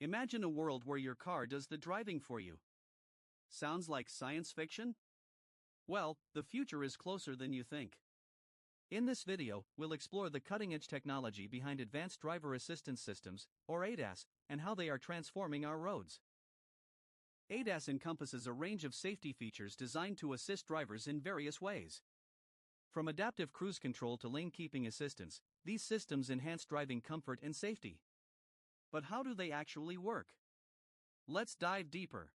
Imagine a world where your car does the driving for you. Sounds like science fiction? Well, the future is closer than you think. In this video, we'll explore the cutting-edge technology behind advanced driver assistance systems, or ADAS, and how they are transforming our roads. ADAS encompasses a range of safety features designed to assist drivers in various ways. From adaptive cruise control to lane-keeping assistance, these systems enhance driving comfort and safety. But how do they actually work? Let's dive deeper.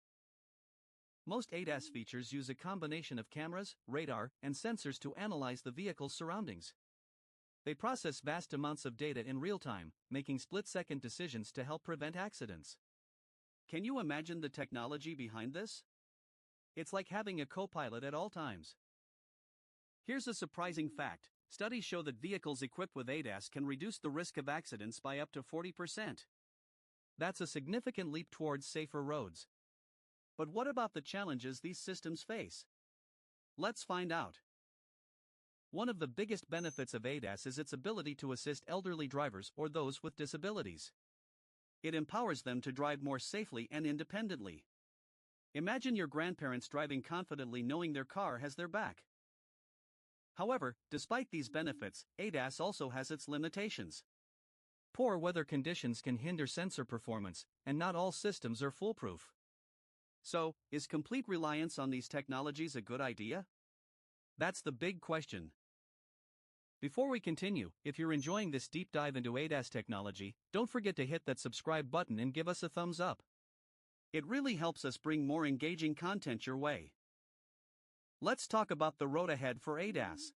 Most ADAS features use a combination of cameras, radar, and sensors to analyze the vehicle's surroundings. They process vast amounts of data in real time, making split-second decisions to help prevent accidents. Can you imagine the technology behind this? It's like having a co-pilot at all times. Here's a surprising fact. Studies show that vehicles equipped with ADAS can reduce the risk of accidents by up to 40%. That's a significant leap towards safer roads. But what about the challenges these systems face? Let's find out. One of the biggest benefits of ADAS is its ability to assist elderly drivers or those with disabilities. It empowers them to drive more safely and independently. Imagine your grandparents driving confidently knowing their car has their back. However, despite these benefits, ADAS also has its limitations. Poor weather conditions can hinder sensor performance, and not all systems are foolproof. So, is complete reliance on these technologies a good idea? That's the big question. Before we continue, if you're enjoying this deep dive into ADAS technology, don't forget to hit that subscribe button and give us a thumbs up. It really helps us bring more engaging content your way. Let's talk about the road ahead for ADAS.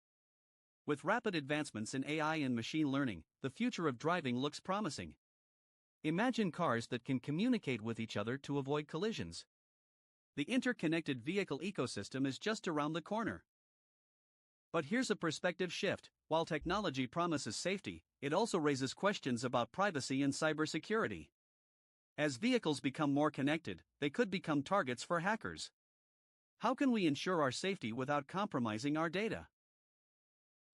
With rapid advancements in AI and machine learning, the future of driving looks promising. Imagine cars that can communicate with each other to avoid collisions. The interconnected vehicle ecosystem is just around the corner. But here's a perspective shift. While technology promises safety, it also raises questions about privacy and cybersecurity. As vehicles become more connected, they could become targets for hackers. How can we ensure our safety without compromising our data?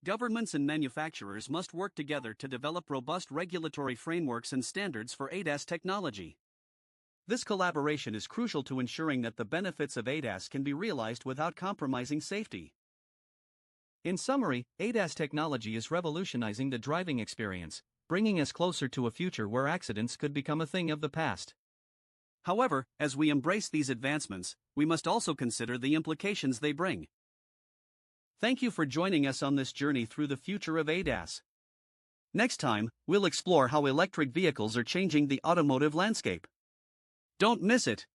Governments and manufacturers must work together to develop robust regulatory frameworks and standards for ADAS technology. This collaboration is crucial to ensuring that the benefits of ADAS can be realized without compromising safety. In summary, ADAS technology is revolutionizing the driving experience, bringing us closer to a future where accidents could become a thing of the past. However, as we embrace these advancements, we must also consider the implications they bring. Thank you for joining us on this journey through the future of ADAS. Next time, we'll explore how electric vehicles are changing the automotive landscape. Don't miss it!